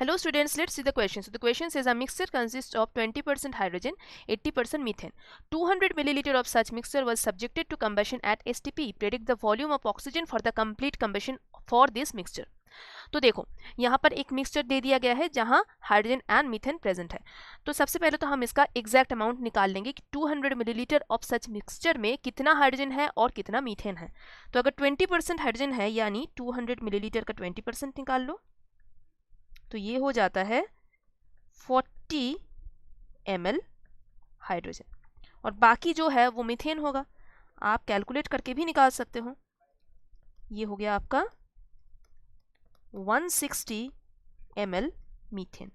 Hello students, let's see the question. So the question says a mixture consists of 20% hydrogen, 80% methane. 200 milliliter of such mixture was subjected to combustion at STP. Predict the volume of oxygen for the complete combustion for this mixture. तो देखो यहाँ पर एक mixture दे दिया गया है जहाँ hydrogen and methane present है। तो सबसे पहले तो हम इसका एग्जैक्ट अमाउंट निकाल लेंगे कि 200 मिलीलीटर ऑफ सच मिक्सचर में कितना हाइड्रोजन है और कितना मीथेन है। तो अगर 20% हाइड्रोजन है यानी 200 मिलीलीटर का 20% निकाल लो, तो ये हो जाता है 40 ml हाइड्रोजन, और बाकी जो है वो मीथेन होगा। आप कैलकुलेट करके भी निकाल सकते हो। ये हो गया आपका 160 ml मीथेन।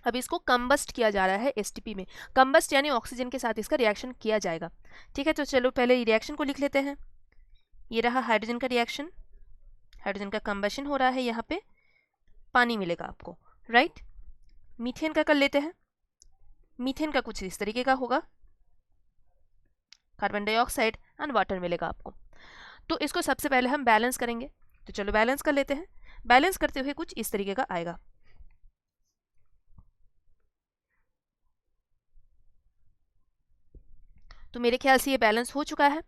अब इसको कंबस्ट किया जा रहा है एसटीपी में। कंबस्ट यानी ऑक्सीजन के साथ इसका रिएक्शन किया जाएगा। ठीक है, तो चलो पहले रिएक्शन को लिख लेते हैं। ये रहा हाइड्रोजन का रिएक्शन, हाइड्रोजन का कंबशन हो रहा है, यहाँ पे पानी मिलेगा आपको, राइट। मीथेन का कर लेते हैं। मीथेन का कुछ इस तरीके का होगा, कार्बन डाइऑक्साइड एंड वाटर मिलेगा आपको। तो इसको सबसे पहले हम बैलेंस करेंगे। तो चलो बैलेंस कर लेते हैं। बैलेंस करते हुए कुछ इस तरीके का आएगा। तो मेरे ख्याल से ये बैलेंस हो चुका है।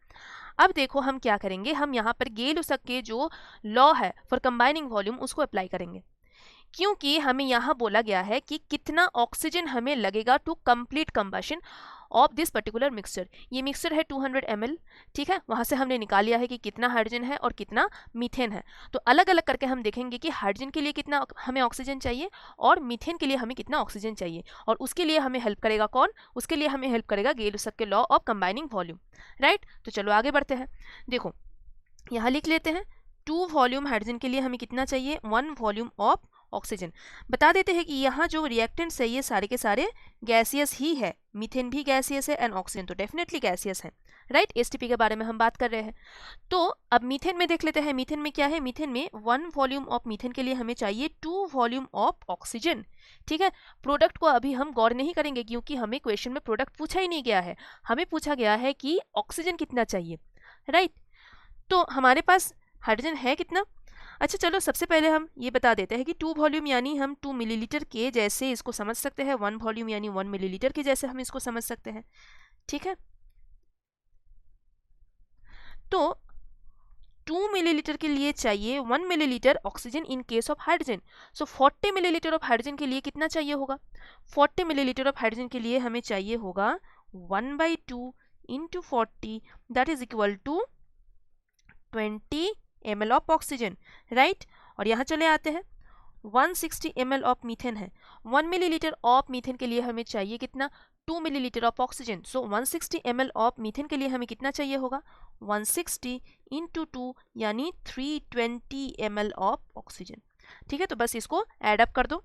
अब देखो हम क्या करेंगे, हम यहाँ पर गेल-लुसाक के जो लॉ है फॉर कंबाइनिंग वॉल्यूम उसको अप्लाई करेंगे, क्योंकि हमें यहाँ बोला गया है कि कितना ऑक्सीजन हमें लगेगा to complete combustion of this particular mixture. ये मिक्सचर है 200 ml, ठीक है। वहाँ से हमने निकाल लिया है कि कितना हाइड्रोजन है और कितना मीथेन है। तो अलग अलग करके हम देखेंगे कि हाइड्रोजन के लिए कितना हमें ऑक्सीजन चाहिए और मीथेन के लिए हमें कितना ऑक्सीजन चाहिए, और उसके लिए हमें हेल्प करेगा कौन? उसके लिए हमें हेल्प करेगा गेल-लुसाक के law of combining volume, right. तो चलो आगे बढ़ते हैं। देखो यहाँ लिख लेते हैं 2 वॉल्यूम हाइड्रोजन के लिए हमें कितना चाहिए, 1 वॉल्यूम ऑफ ऑक्सीजन। बता देते हैं कि यहाँ जो रिएक्टेंट्स है ये सारे के सारे गैसियस ही है। मीथेन भी गैसियस है एंड ऑक्सीजन तो डेफिनेटली गैसियस है, राइट। एसटीपी के बारे में हम बात कर रहे हैं। तो अब मीथेन में देख लेते हैं। मीथेन में क्या है? मीथेन में 1 वॉल्यूम ऑफ मीथेन के लिए हमें चाहिए 2 वॉल्यूम ऑफ ऑक्सीजन, ठीक है। प्रोडक्ट को अभी हम गौर नहीं करेंगे क्योंकि हमें क्वेश्चन में प्रोडक्ट पूछा ही नहीं गया है। हमें पूछा गया है कि ऑक्सीजन कितना चाहिए, राइट। तो हमारे पास हाइड्रोजन है कितना? अच्छा चलो सबसे पहले हम ये बता देते हैं कि 2 वॉल्यूम यानी हम 2 मिलीलीटर के जैसे इसको समझ सकते हैं। 1 वॉल्यूम यानी 1 मिलीलीटर के जैसे हम इसको समझ सकते हैं, ठीक है। तो 2 मिलीलीटर के लिए चाहिए 1 millilitre oxygen in case of hydrogen. So 40 millilitre of hydrogen के लिए कितना चाहिए होगा? 40 मिलीलीटर ऑफ हाइड्रोजन के लिए हमें चाहिए होगा 1/2 into 40, that is equal to 20 ml of oxygen, right. और यहाँ चले आते हैं 160 ml ऑफ मीथेन है। 1 मिलीलीटर ऑफ मीथेन के लिए हमें चाहिए कितना? 2 millilitre of oxygen. So 160 ml of methane के लिए हमें कितना चाहिए होगा? 160 इंटू 2 यानी 320 ml ऑफ ऑक्सीजन, ठीक है। तो बस इसको एड अप कर दो।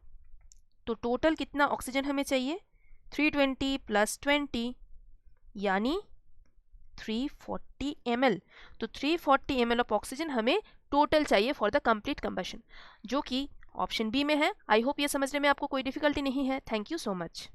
तो टोटल कितना ऑक्सीजन हमें चाहिए? 320 प्लस 20 यानी 340 ml। तो 340 ml ऑफ ऑक्सीजन हमें टोटल चाहिए फॉर द कंप्लीट कंबशन, जो कि ऑप्शन बी में है। आई होप ये समझने में आपको कोई डिफिकल्टी नहीं है। Thank you so much.